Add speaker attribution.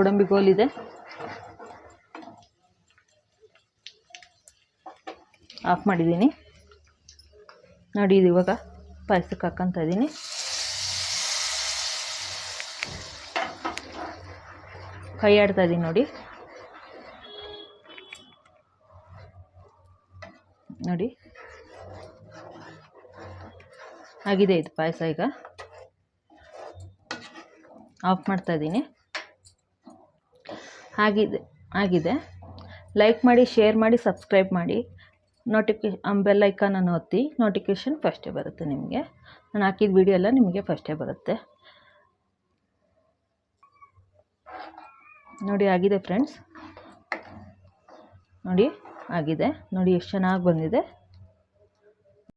Speaker 1: ಗೋಡಂಬಿ ಗೋಲಿದೆ. ಆಫ್ ಮಾಡಿದ್ದೀನಿ ನೋಡಿ. ಇದು ಇವಾಗ ಪಾಯಸಕ್ಕೆ ಹಾಕ್ಕೊತಾ ಇದ್ದೀನಿ. ಕೈ ಆಡ್ತಾ ಇದ್ದೀನಿ ನೋಡಿ. ನೋಡಿ ಆಗಿದೆ ಇದು ಪಾಯಸ. ಈಗ ಆಫ್ ಮಾಡ್ತಾ ಇದ್ದೀನಿ. ಆಗಿದೆ. ಲೈಕ್ ಮಾಡಿ, ಶೇರ್ ಮಾಡಿ, ಸಬ್ಸ್ಕ್ರೈಬ್ ಮಾಡಿ. ಬೆಲ್ ಐಕಾನನ್ನು ಒತ್ತಿ. ನೋಟಿಫಿಕೇಷನ್ ಫಸ್ಟೇ ಬರುತ್ತೆ ನಿಮಗೆ. ನಾನು ಹಾಕಿದ ವಿಡಿಯೋ ಎಲ್ಲ ನಿಮಗೆ ಫಸ್ಟೇ ಬರುತ್ತೆ ನೋಡಿ. ಆಗಿದೆ ಫ್ರೆಂಡ್ಸ್, ನೋಡಿ ಆಗಿದೆ ನೋಡಿ, ಎಷ್ಟು ಚೆನ್ನಾಗಿ ಬಂದಿದೆ.